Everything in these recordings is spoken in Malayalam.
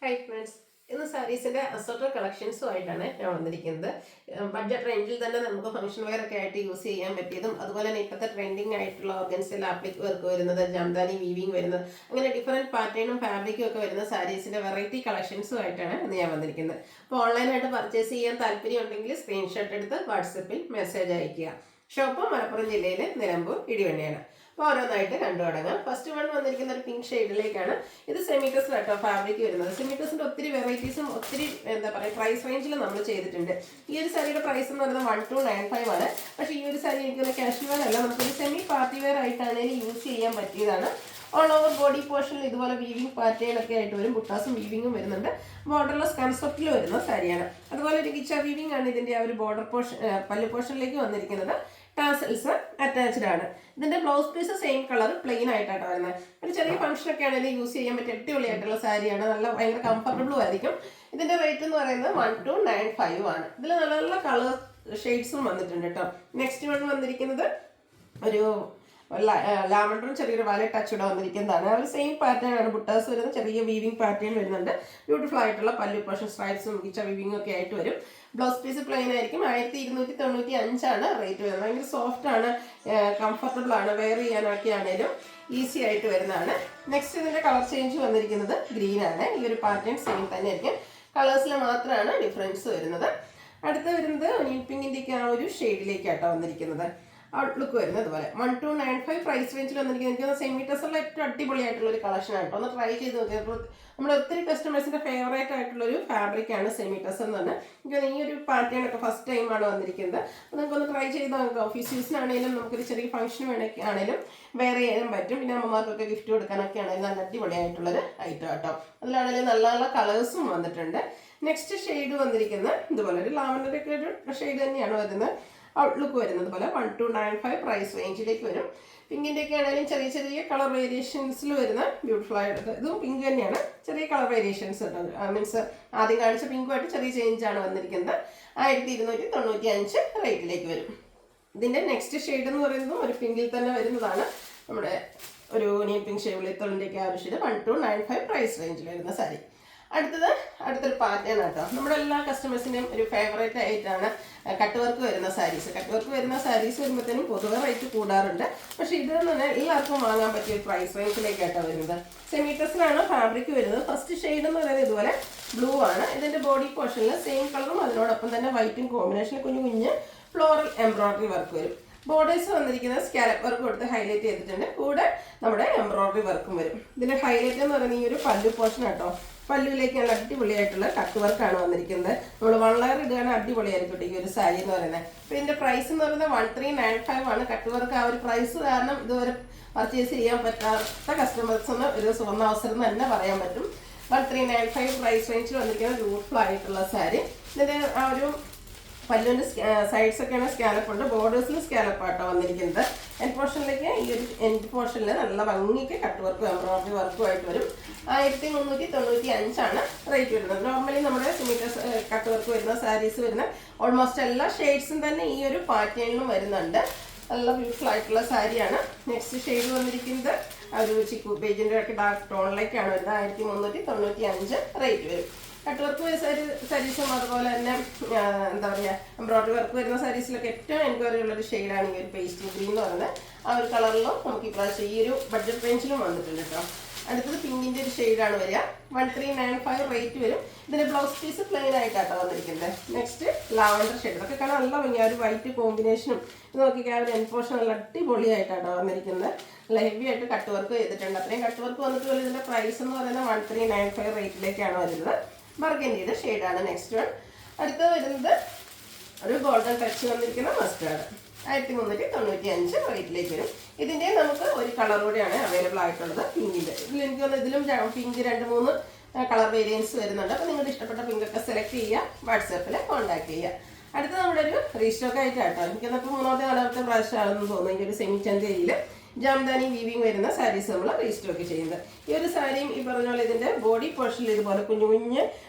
ഹായ് ഫ്രണ്ട്സ്, ഇന്ന് സാരീസിന്റെ അസോർട്ടഡ് കളക്ഷൻസുമായിട്ടാണ് ഞാൻ വന്നിരിക്കുന്നത്. ബഡ്ജറ്റ് റേഞ്ചിൽ തന്നെ നമുക്ക് ഫംഗ്ഷൻ വെയർ ഒക്കെ ആയിട്ട് യൂസ് ചെയ്യാൻ പറ്റിയതും അതുപോലെ തന്നെ ഇപ്പോഴത്തെ ട്രെൻഡിങ് ആയിട്ടുള്ള ഓർഗൻസിൽ ആപ്ലിക് വർക്ക് വരുന്നത്, ജംദാനി വീവിങ് വരുന്നത്, അങ്ങനെ ഡിഫറെൻറ്റ് പാറ്റേണും ഫാബ്രിക്കും ഒക്കെ വരുന്ന സാരീസിന്റെ വെറൈറ്റി കളക്ഷൻസുമായിട്ടാണ് ഇന്ന് ഞാൻ വന്നിരിക്കുന്നത്. അപ്പോൾ ഓൺലൈനായിട്ട് പർച്ചേസ് ചെയ്യാൻ താല്പര്യം ഉണ്ടെങ്കിൽ സ്ക്രീൻഷോട്ട് എടുത്ത് വാട്സപ്പിൽ മെസ്സേജ് അയയ്ക്കുക. ഷോപ്പ് മലപ്പുറം ജില്ലയിലെ നിലമ്പൂർ ഇടിവണ്ണിയാണ്. അപ്പോൾ ഓരോന്നായിട്ട് കണ്ടു തുടങ്ങാം. ഫസ്റ്റ് വൺ വന്നിരിക്കുന്ന ഒരു പിങ്ക് ഷെയ്ഡിലേക്കാണ്. ഇത് സെമിറ്റസ് കേട്ടോ ഫാബ്രിക് വരുന്നത്. സെമിറ്റസിന്റെ ഒത്തിരി വെറൈറ്റീസും ഒത്തിരി എന്താ പറയുക പ്രൈസ് റേഞ്ചിൽ നമ്മൾ ചെയ്തിട്ടുണ്ട്. ഈ ഒരു സാരിയുടെ പ്രൈസ് എന്ന് പറയുന്നത് 1295 ആണ്. പക്ഷേ ഈ ഒരു സാരി എനിക്കൊന്ന് കാഷ്വൽ അല്ല, നമുക്കൊരു സെമി പാർട്ടി വെയർ ആയിട്ടാണെങ്കിൽ യൂസ് ചെയ്യാൻ പറ്റിയതാണ്. ഓൾ ഓവർ ബോഡി പോർഷനിൽ ഇതുപോലെ വീവിംഗ് പാറ്റേൺ ഒക്കെ ആയിട്ട് വരും. ബുട്ടാസും വീവിങ്ങും വരുന്നുണ്ട്. ബോർഡർലെസ് കൺസെപ്റ്റിൽ വരുന്ന സാരിയാണ്. അതുപോലെ ഒരു കിച്ച വീവിംഗ് ആണ് ഇതിന്റെ ആ ഒരു ബോർഡർ പോർഷൻ, പല്ലു പോർഷനിലേക്ക് വന്നിരിക്കുന്നത്. ടാസൽസ് അറ്റാച്ച്ഡ് ആണ്. ഇതിന്റെ blouse piece same colour plain ആയിട്ടാണ് വരുന്നത്. ഒരു ചെറിയ ഫംഗ്ഷൻ ഒക്കെ ആണെങ്കിൽ യൂസ് ചെയ്യാൻ പറ്റിയ അടിപൊളിയായിട്ടുള്ള സാരിയാണ്. നല്ല ഭയങ്കര കംഫർട്ടബിളും ആയിരിക്കും. ഇതിന്റെ റേറ്റ് എന്ന് പറയുന്നത് 1295 ആണ്. ഇതിൽ നല്ല നല്ല കളർ ഷെയ്ഡ്സും വന്നിട്ടുണ്ട് കേട്ടോ. നെക്സ്റ്റ് വൺ വന്നിരിക്കുന്നത് ഒരു ലാവണ്ടറും ചെറിയൊരു വാല ടച്ചൂടെ വന്നിരിക്കുന്നതാണ്. അവർ സെയിം പാറ്റേൺ ആണ്. ബുട്ടാസ് വരുന്ന ചെറിയ വീവിംഗ് പാറ്റേൺ വരുന്നുണ്ട്. ബ്യൂട്ടിഫുൾ ആയിട്ടുള്ള പല്ലു പോർഷൻ സ്ട്രൈപ്സും കിച്ച വീവിംഗ് ഒക്കെ ആയിട്ട് വരും. ബ്ലൗസ് പീസ് പ്ലെയിൻ ആയിരിക്കും. 1295 ആണ് റേറ്റ് വരുന്നത്. ഭയങ്കര സോഫ്റ്റ് ആണ്, കംഫർട്ടബിൾ ആണ്, വെയർ ചെയ്യാനൊക്കെ ആണെങ്കിലും ഈസി ആയിട്ട് വരുന്നതാണ്. നെക്സ്റ്റ് ഇതിന്റെ കളർ ചേഞ്ച് വന്നിരിക്കുന്നത് ഗ്രീൻ ആണ്. ഈ ഒരു പാറ്റേൺ സെയിം തന്നെ ആയിരിക്കും. കളേഴ്സിൽ മാത്രമാണ് ഡിഫറൻസ് വരുന്നത്. അടുത്ത വരുന്നത് ഒനിയൻ പിങ്കിന്റെ ആ ഒരു ഷെയ്ഡിലേക്കാട്ടോ വന്നിരിക്കുന്നത്. ഔട്ട്ലുക്ക് വരുന്നത് അതുപോലെ 1295 പ്രൈസ് റേഞ്ചിൽ വന്നിരിക്കുന്നത്. എനിക്ക് സെമിറ്റസുള്ള ഏറ്റവും അടിപൊളിയായിട്ടുള്ള ഒരു കളക്ഷൻ ആണ്. ഒന്ന് ട്രൈ ചെയ്ത് നോക്കിയപ്പോൾ നമ്മുടെ ഒത്തിരി കസ്റ്റമേഴ്സിന്റെ ഫേവറേറ്റ് ആയിട്ടുള്ള ഒരു ഫാബ്രിക് ആണ് സെമിറ്റസ് എന്ന് പറഞ്ഞാൽ. എനിക്ക് ഈ ഒരു പാറ്റേൺ ഒക്കെ ഫസ്റ്റ് ടൈമാണ് വന്നിരിക്കുന്നത്. അപ്പോൾ നമുക്കൊന്ന് ട്രൈ ചെയ്ത് നോക്കാം. ഓഫീസ് യൂസിനാണെങ്കിലും നമുക്കൊരു ചെറിയ ഫംഗ്ഷൻ വേണമെങ്കിൽ വെയർ ചെയ്യാനും പറ്റും. പിന്നെ അമ്മമാർക്കൊക്കെ ഗിഫ്റ്റ് കൊടുക്കാനൊക്കെ ആണെങ്കിലും നല്ല അടിപൊളിയായിട്ടുള്ളൊരു ഐറ്റം കേട്ടോ. അതിലാണെങ്കിലും നല്ല നല്ല കളേഴ്സും വന്നിട്ടുണ്ട്. നെക്സ്റ്റ് ഷെയ്ഡ് വന്നിരിക്കുന്നത് ഇതുപോലെ ഒരു ലാവൻഡർ ഒക്കെ ഒരു ഷെയ്ഡ് തന്നെയാണ് വരുന്നത്. ഔട്ട്ലുക്ക് വരുന്നത് പോലെ 1295 പ്രൈസ് റേഞ്ചിലേക്ക് വരും. പിങ്കിൻ്റെ ഒക്കെ ആണെങ്കിലും ചെറിയ ചെറിയ കളർ വേരിയേഷൻസിൽ വരുന്ന ബ്യൂട്ടിഫുൾ ആയിട്ട് ഇതും പിങ്ക് തന്നെയാണ്. ചെറിയ കളർ വേരിയേഷൻസ് മീൻസ് ആദ്യം കാണിച്ച പിങ്കുമായിട്ട് ചെറിയ ചേഞ്ചാണ് വന്നിരിക്കുന്നത്. 1295 റേറ്റിലേക്ക് വരും. ഇതിൻ്റെ നെക്സ്റ്റ് ഷെയ്ഡ് എന്ന് പറയുന്നത് ഒരു പിങ്കിൽ തന്നെ വരുന്നതാണ്. നമ്മുടെ ഒരു ഒനിയൻ പിങ്ക് ഷെയ്ഡ് വെളുത്തുള്ളിൻ്റെയൊക്കെ ആ ഒരു ഷെയ്ഡ് 1295 പ്രൈസ് റേഞ്ചിൽ വരുന്ന സാരി. അടുത്തൊരു പാറ്റേൺ ആട്ടോ. നമ്മുടെ എല്ലാ കസ്റ്റമേഴ്സിൻ്റെയും ഒരു ഫേവറേറ്റ് ആയിട്ടാണ് കട്ട് വർക്ക് വരുന്ന സാരീസ്. കട്ട് വർക്ക് വരുന്ന സാരീസ് വരുമ്പോഴത്തേനും പൊതുവെ റേറ്റ് കൂടാറുണ്ട്. പക്ഷേ ഇത് തന്നെ എല്ലാവർക്കും വാങ്ങാൻ പറ്റിയ ഒരു പ്രൈസ് റേഞ്ചിലേക്കാട്ടോ വരുന്നത്. സെമിറ്റസിലാണ് ഫാബ്രിക് വരുന്നത്. ഫസ്റ്റ് ഷെയ്ഡ് എന്ന് പറയുന്നത് ഇതുപോലെ ബ്ലൂ ആണ്. ഇതിൻ്റെ ബോഡി പോർഷനിൽ സെയിം കളറും അതിനോടൊപ്പം തന്നെ വൈറ്റും കോമ്പിനേഷനിൽ കുഞ്ഞു കുഞ്ഞ് ഫ്ലോറൽ എംബ്രോയിഡറി വർക്ക് വരും. ബോർഡേഴ്സ് വന്നിരിക്കുന്നത് സ്കാലപ്പ് വർക്ക് കൊടുത്ത് ഹൈലൈറ്റ് ചെയ്തിട്ടുണ്ട്. കൂടെ നമ്മുടെ എംബ്രോയിഡറി വർക്കും വരും. ഇതിൻ്റെ ഹൈലൈറ്റ് എന്ന് പറയുന്നത് ഈ ഒരു പല്ലു പോർഷൻ കേട്ടോ. പല്ലുവിലേക്ക് നല്ല അടിപൊളിയായിട്ടുള്ള കട്ട് വർക്കാണ് വന്നിരിക്കുന്നത്. നമ്മൾ 1 ലെയർ ഇടുകയാണ് അടിപൊളിയായിരിക്കും ഈ ഒരു സാരി എന്ന് പറയുന്നത്. അപ്പോൾ ഇതിൻ്റെ പ്രൈസ് എന്ന് പറയുന്നത് 1395 ആണ്. കട്ട് വർക്ക് ആ ഒരു പ്രൈസ് കാരണം ഇതുവരെ പർച്ചേസ് ചെയ്യാൻ പറ്റാത്ത കസ്റ്റമേഴ്സിന് ഒരു സുവർണ്ണ അവസരം തന്നെ പറയാൻ പറ്റും. 1395 പ്രൈസ് റേഞ്ചിൽ വന്നിരിക്കുന്ന ബ്യൂട്ടിഫുൾ ആയിട്ടുള്ള സാരി. ഇതിൻ്റെ ആ ഒരു പല്ലുവിൻ്റെ സൈഡ്സ് ഒക്കെയാണ് സ്കാലപ്പ് ഉണ്ട്. ബോർഡേഴ്സിൽ സ്കാലപ്പ് ആട്ടോ വന്നിരിക്കുന്നത്. എൻഡ് പോർഷനിലേക്ക് ഈ ഒരു എൻഡ് പോർഷനിൽ നല്ല ഭംഗിക്ക് കട്ട് വർക്കും എംബ്രോയിഡറി വർക്കും ആയിട്ട് വരും. 1395 ആണ് റേറ്റ് വരുന്നത്. നോർമലി നമ്മുടെ സിമിറ്റസ് കട്ട് വർക്ക് വരുന്ന സാരീസ് വരുന്ന ഓൾമോസ്റ്റ് എല്ലാ ഷെയ്ഡ്സും തന്നെ ഈ ഒരു പാറ്റേണിലും വരുന്നുണ്ട്. നല്ല ബ്യൂട്ടിഫുൾ ആയിട്ടുള്ള സാരിയാണ്. നെക്സ്റ്റ് ഷെയ്ഡ് വന്നിരിക്കുന്നത് ഒരു ചിക്കു ബേജിൻ്റെ ഒക്കെ ഡാർക്ക് ടോണിലേക്കാണ് വരുന്നത്. 1395 റേറ്റ് വരും. കട്ട് വർക്ക് സാരീസും അതുപോലെ തന്നെ എന്താ പറയുക എംബ്രോയിഡറി വർക്ക് വരുന്ന സാരീസിലൊക്കെ ഏറ്റവും എൻക്വയറി ഉള്ളൊരു ഷെയ്ഡാണ് ഈ ഒരു പേസ്റ്റ് ഗ്രീൻ എന്ന് പറയുന്നത്. ആ ഒരു കളറിലും നമുക്ക് ഇപ്രാവശ്യം ഈ ഒരു ബഡ്ജറ്റ് റേഞ്ചിലും വന്നിട്ടുണ്ട് കേട്ടോ. അടുത്തത് പിങ്കിൻ്റെ ഒരു ഷെയ്ഡാണ് വരിക. 1395 റേറ്റ് വരും. ഇതിൻ്റെ ബ്ലൗസ് പീസ് പ്ലെയിൻ ആയിട്ടാട്ടോ വന്നിരിക്കുന്നത്. Next lavender shade. ഇതൊക്കെ കാണാൻ നല്ല ഭംഗി. ആ ഒരു വൈറ്റ് കോമ്പിനേഷനും ഇത് നോക്കിക്കാൻ ഒരു എൻഡ് പോർഷൻ നല്ല അടിപൊളിയായിട്ടാട്ടോ വന്നിരിക്കുന്നത്. നല്ല ഹെവി ആയിട്ട് കട്ട് വർക്ക് ചെയ്തിട്ടുണ്ട്. അത്രയും കട്ട് വർക്ക് വന്നിട്ട് പോലെ ഇതിൻ്റെ പ്രൈസ് എന്ന് പറയുന്നത് 1395 റേറ്റിലേക്കാണ് വരുന്നത്. ബർഗൻഡിയുടെ ഷെയ്ഡാണ് നെക്സ്റ്റ് വൺ. അടുത്ത വരുന്നത് ഒരു ഗോൾഡൻ ടച്ച് വന്നിരിക്കുന്ന മസ്റ്റാർഡ്. 1395 റേറ്റിലേക്ക് വരും. ഇതിൻ്റെ നമുക്ക് ഒരു കളർ കൂടെയാണ് അവൈലബിൾ ആയിട്ടുള്ളത്, പിങ്കിൻ്റെ. എനിക്ക് തോന്നുന്നു ഇതിലും പിങ്ക് 2-3 കളർ വേരിയൻസ് വരുന്നുണ്ട്. അപ്പോൾ നിങ്ങളുടെ ഇഷ്ടപ്പെട്ട പിങ്കൊക്കെ സെലക്ട് ചെയ്യുക, വാട്സാപ്പിൽ കോൺടാക്ട് ചെയ്യുക. അടുത്ത നമ്മുടെ ഒരു റീസ്റ്റോക്ക് ആയിട്ടാട്ടോ. എനിക്കൊന്നിപ്പോൾ 3-4 പ്രാവശ്യമാണെന്ന് തോന്നുന്നു ഈ ഒരു സെമി ചന്തയിൽ ജാംദാനി വീവിങ് വരുന്ന സാരീസ് നമ്മൾ റീസ്റ്റോക്ക് ചെയ്യുന്നത്. ഈ ഒരു സാരിയും ഈ പറഞ്ഞ പോലെ ഇതിൻ്റെ ബോഡി പോർഷനിൽ ഇതുപോലെ കുഞ്ഞു കുഞ്ഞ്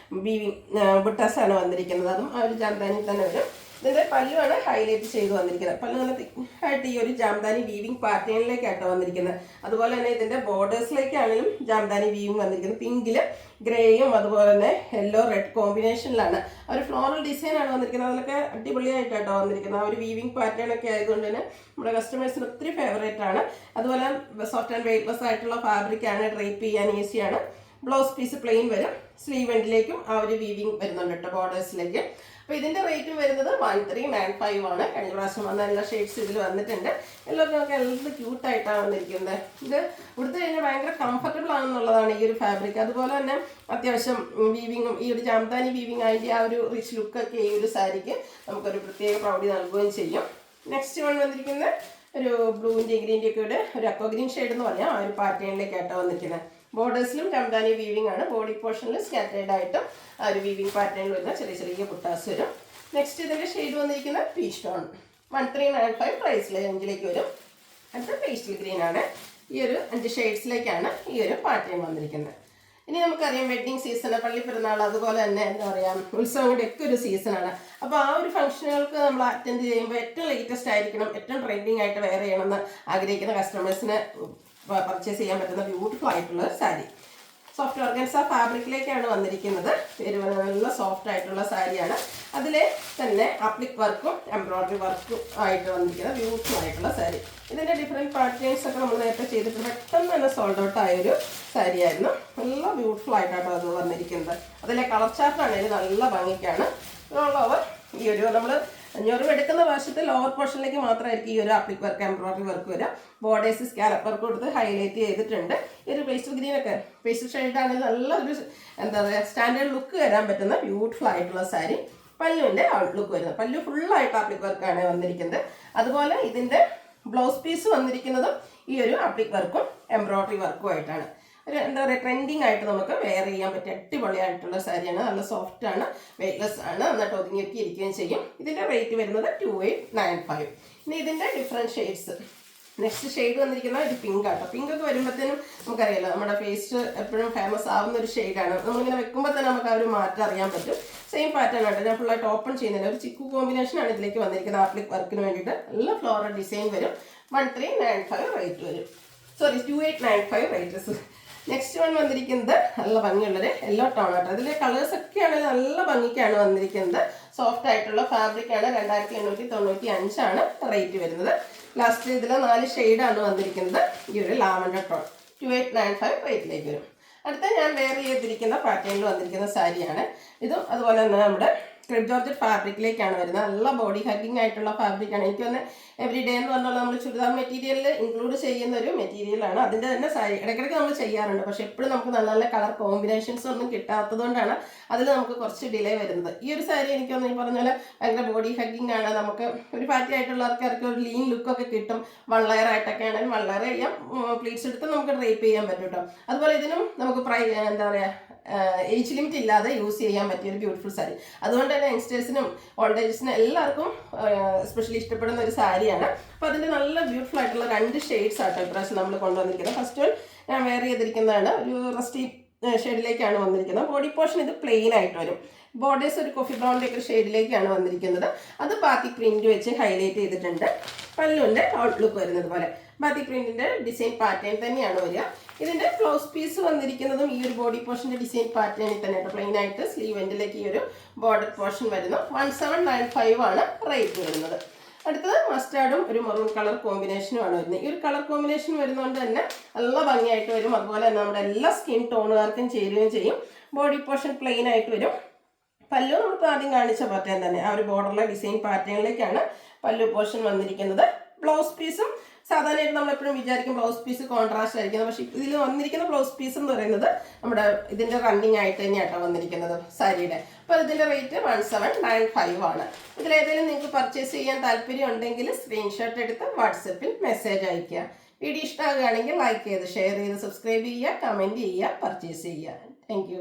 വീവിങ് ബുട്ടാസാണ് വന്നിരിക്കുന്നത്. അതും ആ ഒരു ജാംദാനി തന്നെ വരും. ഇതിൻ്റെ പല്ലുവാണ് ഹൈലൈറ്റ് ചെയ്ത് വന്നിരിക്കുന്നത്. പല്ലു നല്ല തിക്കായിട്ട് ഈ ഒരു ജാംദാനി വീവിങ് പാറ്റേണിലേക്കാട്ടോ വന്നിരിക്കുന്നത്. അതുപോലെ തന്നെ ഇതിൻ്റെ ബോർഡേഴ്സിലേക്കാണെങ്കിലും ജാംദാനി വീവിങ് വന്നിരിക്കുന്നത്. പിങ്കിൽ ഗ്രേയും അതുപോലെ തന്നെ യെല്ലോ റെഡ് കോമ്പിനേഷനിലാണ്. ഒരു ഫ്ലോറൽ ഡിസൈനാണ് വന്നിരിക്കുന്നത്. അതിലൊക്കെ അടിപൊളിയായിട്ടാട്ടോ വന്നിരിക്കുന്നത്. ആ ഒരു വീവിങ് പാറ്റേൺ ഒക്കെ ആയതുകൊണ്ട് തന്നെ നമ്മുടെ കസ്റ്റമേഴ്സിന് ഒത്തിരി ഫേവറേറ്റ് ആണ്. അതുപോലെ സോഫ്റ്റ് ആൻഡ് വെയ്റ്റ്ലെസ് ആയിട്ടുള്ള ഫാബ്രിക്കാണ്, ഡ്രൈപ്പ് ചെയ്യാൻ ഈസിയാണ്. ബ്ലൗസ് പീസ് പ്ലെയിൻ വരും. സ്ലീവ് എൻഡിലേക്കും ആ ഒരു വീവിങ് വരുന്നുണ്ട് കേട്ടോ, ബോർഡേഴ്സിലേക്ക്. അപ്പോൾ ഇതിൻ്റെ റേറ്റ് വരുന്നത് 1395 ആണ്. കഴിഞ്ഞ പ്രാവശ്യം വന്ന എല്ലാ ഷെയ്ഡ്സ് ഇതിൽ വന്നിട്ടുണ്ട്. എല്ലാവർക്കും എല്ലാം ക്യൂട്ടായിട്ടാണ് വന്നിരിക്കുന്നത്. ഇത് ഉടുത്ത് കഴിഞ്ഞാൽ ഭയങ്കര കംഫർട്ടബിൾ ആണെന്നുള്ളതാണ് ഈ ഒരു ഫാബ്രിക്. അതുപോലെ തന്നെ അത്യാവശ്യം വീവിങ്ങും ഈ ഒരു ജാംദാനി വീവിങ് ആയിട്ട് ആ ഒരു റിച്ച് ലുക്കൊക്കെ ഈ ഒരു സാരിക്ക് നമുക്കൊരു പ്രത്യേക പ്രൗഢി നൽകുകയും ചെയ്യും. നെക്സ്റ്റ് വൺ വന്നിരിക്കുന്നത് ഒരു ബ്ലൂവിൻ്റെ ഗ്രീൻ്റെ ഒക്കെ ഒരു അക്വ ഗ്രീൻ ഷെയ്ഡ് എന്ന് പറഞ്ഞാൽ ആ ഒരു പാറ്റേണിലേക്കായിട്ടോ വന്നിരിക്കുന്നത്. ബോർഡേഴ്സിലും ജംദാനി വീവിംഗ് ആണ്. ബോഡി പോർഷനിൽ സ്കാറ്റേഡ് ആയിട്ടും ആ ഒരു വീവിംഗ് പാറ്റേണിൽ വരുന്ന ചെറിയ ചെറിയ ബുട്ടാസ് വരും. നെക്സ്റ്റ് ഇതിൻ്റെ ഷെയ്ഡ് വന്നിരിക്കുന്നത് പീച്ച് ടോൺ. 1395 പ്രൈസ് റേഞ്ചിലേക്ക് വരും. അടുത്ത പേസ്റ്റൽ ഗ്രീൻ ആണ്. ഈ ഒരു 5 ഷെയ്ഡ്സിലേക്കാണ് ഈ ഒരു പാറ്റേൺ വന്നിരിക്കുന്നത്. ഇനി നമുക്കറിയാം വെഡ്ഡിങ് സീസൺ, പള്ളി പെരുന്നാൾ, അതുപോലെ തന്നെ എന്താ പറയുക ഉത്സവങ്ങളുടെ ഒക്കെ ഒരു സീസണാണ്. അപ്പോൾ ആ ഒരു ഫംഗ്ഷനുകൾക്ക് നമ്മൾ അറ്റൻഡ് ചെയ്യുമ്പോൾ ഏറ്റവും ലേറ്റസ്റ്റ് ആയിരിക്കണം, ഏറ്റവും ട്രെൻഡിങ് ആയിട്ട് വെയർ ചെയ്യണമെന്ന് ആഗ്രഹിക്കുന്ന കസ്റ്റമേഴ്സിന് പർച്ചേസ് ചെയ്യാൻ പറ്റുന്ന ബ്യൂട്ടിഫുൾ ആയിട്ടുള്ള സാരി. സോഫ്റ്റ് ഓർഗൻസ ഫാബ്രിക്കിലേക്കാണ് വന്നിരിക്കുന്നത്. നല്ല സോഫ്റ്റ് ആയിട്ടുള്ള സാരിയാണ്. അതിൽ തന്നെ അപ്ലിക് വർക്കും എംബ്രോയ്ഡറി വർക്കും ആയിട്ട് വന്നിരിക്കുന്ന ബ്യൂട്ടിഫുൾ ആയിട്ടുള്ള സാരി. ഇതിൻ്റെ ഡിഫറെൻറ്റ് പാറ്റേൺസ് ഒക്കെ നമ്മൾ നേരത്തെ ചെയ്തിട്ട് പെട്ടെന്ന് തന്നെ സോൾഡ് ഔട്ട് ആയൊരു സാരിയായിരുന്നു. നല്ല ബ്യൂട്ടിഫുൾ ആയിട്ടാണ് അത് വന്നിരിക്കുന്നത്. അതിലെ കളർ ചാർട്ടാണെങ്കിൽ നല്ല ഭംഗിക്കാണ്. ഓൾ ഓവർ ഈ ഒരു നമ്മൾ 500 എടുക്കുന്ന വർഷത്തിൽ ലോവർ പോർഷനിലേക്ക് മാത്രമായിരിക്കും ഈ ഒരു അപ്ലിക് വർക്ക് എംബ്രോയ്ഡറി വർക്ക് വരിക. ബോർഡേഴ്സ് സ്കാലപ്പ് വർക്ക് കൊടുത്ത് ഹൈലൈറ്റ് ചെയ്തിട്ടുണ്ട്. ഈ ഒരു പേസ്റ്റൽ ഗ്രീനൊക്കെ പേസ്റ്റൽ ഷെയ്ഡാണെങ്കിൽ നല്ലൊരു എന്താ പറയുക സ്റ്റാൻഡേർഡ് ലുക്ക് വരാൻ പറ്റുന്ന ബ്യൂട്ടിഫുൾ ആയിട്ടുള്ള സാരി. പല്ലുവിൻ്റെ ഔട്ട്ലുക്ക് വരുന്നത്, പല്ലു ഫുള്ളായിട്ട് അപ്ലിക് വർക്കാണ് വന്നിരിക്കുന്നത്. അതുപോലെ ഇതിൻ്റെ ബ്ലൗസ് പീസ് വന്നിരിക്കുന്നതും ഈ ഒരു അപ്ലിക് വർക്കും എംബ്രോയ്ഡറി വർക്കും ആയിട്ടാണ്. ഒരു എന്താ പറയുക ട്രെൻഡിങ് ആയിട്ട് നമുക്ക് വെയർ ചെയ്യാൻ പറ്റിയ അടിപൊളിയായിട്ടുള്ള സാരിയാണ്. നല്ല സോഫ്റ്റ് ആണ്, വെയ്റ്റ്ലെസ് ആണ്, എന്നിട്ട് ഒതുങ്ങിയൊക്കെ ഇരിക്കുകയും ചെയ്യും. ഇതിൻ്റെ റേറ്റ് വരുന്നത് 2895. ഇനി ഇതിൻ്റെ ഡിഫറെൻറ്റ് ഷെയ്ഡ്സ്. നെക്സ്റ്റ് ഷെയ്ഡ് വന്നിരിക്കുന്നത് ഒരു പിങ്ക് ആട്ടോ. പിങ്ക് ഒക്കെ വരുമ്പോഴത്തേനും നമുക്കറിയാലോ നമ്മുടെ ഫേസ് എപ്പോഴും ഫേമസ് ആവുന്ന ഒരു ഷെയ്ഡാണ്. നമ്മളിങ്ങനെ വെക്കുമ്പോൾ തന്നെ നമുക്ക് ആ ഒരു മാറ്റം അറിയാൻ പറ്റും. സെയിം പാറ്റേൺ ആയിട്ട് ഞാൻ ഫുള്ളായിട്ട് ഓപ്പൺ ചെയ്യുന്നില്ല. ഒരു ചിക്കു കോമ്പിനേഷനാണ് ഇതിലേക്ക് വന്നിരിക്കുന്നത്. ആപ്ലിക് വർക്കിന് വേണ്ടിയിട്ട് നല്ല ഫ്ലോറൽ ഡിസൈൻ വരും. 1395 റേറ്റ് വരും. 2895 റേറ്റ്. നെക്സ്റ്റ് വൺ വന്നിരിക്കുന്നത് നല്ല ഭംഗിയുള്ളൊരു യെല്ലോ ടോൺ ആട്ടോ. അതിലെ കളേഴ്സ് ഒക്കെ ആണെങ്കിൽ നല്ല ഭംഗിക്കാണ് വന്നിരിക്കുന്നത്. സോഫ്റ്റ് ആയിട്ടുള്ള ഫാബ്രിക്കാണ്. 2895 ആണ് റേറ്റ് വരുന്നത്. ലാസ്റ്റ് ഇതിൽ 4 ഷെയ്ഡാണ് വന്നിരിക്കുന്നത്. ഈ ഒരു ലാവൻഡർ ടോൺ 2895 റേറ്റിലേക്ക് വരും. അടുത്ത ഞാൻ വെയർ ചെയ്തിരിക്കുന്ന പാറ്റേണിൽ വന്നിരിക്കുന്ന സാരിയാണ്. ഇതും അതുപോലെ തന്നെ നമ്മുടെ ക്രിബ് ജോർജറ്റ് ഫാബ്രിക്കിലേക്കാണ് വരുന്നത്. നല്ല ബോഡി ഹഗ്ഗിങ് ആയിട്ടുള്ള ഫാബ്രിക്കാണ്. എനിക്ക് തന്നെ എവറി ഡേ എന്ന് പറഞ്ഞാൽ നമ്മൾ ചുരിദാർ മെറ്റീരിയലിൽ ഇൻക്ലൂഡ് ചെയ്യുന്ന ഒരു മെറ്റീരിയലാണ്. അതിൻ്റെ തന്നെ സാരി ഇടയ്ക്കിടയ്ക്ക് നമ്മൾ ചെയ്യാറുണ്ട്. പക്ഷേ എപ്പോഴും നമുക്ക് നല്ല നല്ല കളർ കോമ്പിനേഷൻസ് ഒന്നും കിട്ടാത്തതുകൊണ്ടാണ് അതിൽ നമുക്ക് കുറച്ച് ഡിലേ വരുന്നത്. ഈ ഒരു സാരി എനിക്കൊന്ന് ഈ പറഞ്ഞ പോലെ ഭയങ്കര ബോഡി ഹഗ്ഗിങ് ആണ്. നമുക്ക് ഒരു ഫാറ്റി ആയിട്ടുള്ള ആൾക്കാർക്ക് ഒരു ലീൻ ലുക്കൊക്കെ കിട്ടും. 1 ലെയർ ആയിട്ടൊക്കെ ആണെങ്കിൽ 1 ലെയർ ചെയ്യാം. പ്ലീറ്റ്സ് എടുത്ത് നമുക്ക് ഡ്രൈപ്പ് ചെയ്യാൻ പറ്റും കേട്ടോ. അതുപോലെ ഇതിനും നമുക്ക് എന്താ പറയുക ഏജ് ലിമിറ്റ് ഇല്ലാതെ യൂസ് ചെയ്യാൻ പറ്റിയൊരു ബ്യൂട്ടിഫുൾ സാരി. അതുകൊണ്ട് തന്നെ യങ്സ്റ്റേഴ്സിനും ഓൾഡ് ഏജസിനും എല്ലാവർക്കും എസ്പെഷ്യലി ഇഷ്ടപ്പെടുന്ന ഒരു സാരിയാണ്. അപ്പോൾ അതിൻ്റെ നല്ല ബ്യൂട്ടിഫുൾ ആയിട്ടുള്ള 2 ഷെയ്ഡ്സ് ആട്ടോ ഇപ്രാവശ്യം നമ്മൾ കൊണ്ടുവന്നിരിക്കുന്നത്. ഫസ്റ്റ് വൺ ഞാൻ വെയർ ചെയ്തിരിക്കുന്നതാണ്. ഒരു റസ്റ്റി ഷെയ്ഡിലേക്കാണ് വന്നിരിക്കുന്നത്. ബോഡി പോർഷൻ ഇത് പ്ലെയിൻ ആയിട്ട് വരും. ബോർഡേഴ്സ് ഒരു കോഫി ബ്രൗണിൻ്റെ ഒക്കെ ഷെയ്ഡിലേക്കാണ് വന്നിരിക്കുന്നത്. അത് ബാത്തിക് പ്രിന്റ് വെച്ച് ഹൈലൈറ്റ് ചെയ്തിട്ടുണ്ട്. പല്ലുവിൻ്റെ ഔട്ട്ലുക്ക് വരുന്നത് പോലെ ബാത്തിക് പ്രിന്റിൻ്റെ ഡിസൈൻ പാറ്റേൺ തന്നെയാണ് വരിക. ഇതിൻ്റെ ബ്ലൗസ് പീസ് വന്നിരിക്കുന്നതും ഈ ഒരു ബോഡി പോർഷൻ്റെ ഡിസൈൻ പാറ്റേണിൽ തന്നെ പ്ലെയിൻ ആയിട്ട് സ്ലീവ് എൻഡിലേക്ക് ഈ ഒരു ബോർഡർ പോർഷൻ വരുന്നു. 1795 ആണ് റേറ്റ് വരുന്നത്. അടുത്തത് മസ്റ്റാർഡും ഒരു മെറൂൺ കളർ കോമ്പിനേഷനുമാണ് വരുന്നത്. ഈ ഒരു കളർ കോമ്പിനേഷൻ വരുന്നതുകൊണ്ട് തന്നെ നല്ല ഭംഗിയായിട്ട് വരും. അതുപോലെ തന്നെ നമ്മുടെ എല്ലാ സ്കിൻ ടോണുകാർക്കും ചേരുകയും ചെയ്യും. ബോഡി പോർഷൻ പ്ലെയിൻ ആയിട്ട് വരും. പല്ലു നമുക്ക് ആദ്യം കാണിച്ച പാറ്റേൺ തന്നെ ആ ഒരു ബോർഡറിലെ ഡിസൈൻ പാറ്റേണിലേക്കാണ് പല്ലു പോർഷൻ വന്നിരിക്കുന്നത്. ബ്ലൗസ് പീസും സാധാരണയായിട്ട് നമ്മളെപ്പോഴും വിചാരിക്കും ബ്ലൗസ് പീസ് കോൺട്രാസ്റ്റ് ആയിരിക്കുന്നത്. പക്ഷേ ഇതിൽ വന്നിരിക്കുന്ന ബ്ലൗസ് പീസ് എന്ന് പറയുന്നത് നമ്മുടെ ഇതിൻ്റെ റണ്ണിങ് ആയിട്ട് തന്നെയാട്ടോ വന്നിരിക്കുന്നത് സാരിയുടെ. അപ്പോൾ ഇതിൻ്റെ റേറ്റ് 1795 ആണ്. ഇതിലേതെങ്കിലും നിങ്ങൾക്ക് പർച്ചേസ് ചെയ്യാൻ താല്പര്യം ഉണ്ടെങ്കിൽ സ്ക്രീൻഷോട്ട് എടുത്ത് വാട്സപ്പിൽ മെസ്സേജ് അയയ്ക്കുക. വീഡിയോ ഇഷ്ടമാകുകയാണെങ്കിൽ ലൈക്ക് ചെയ്ത് ഷെയർ ചെയ്ത് സബ്സ്ക്രൈബ് ചെയ്യുക, കമൻറ്റ് ചെയ്യുക, പർച്ചേസ് ചെയ്യുക. താങ്ക്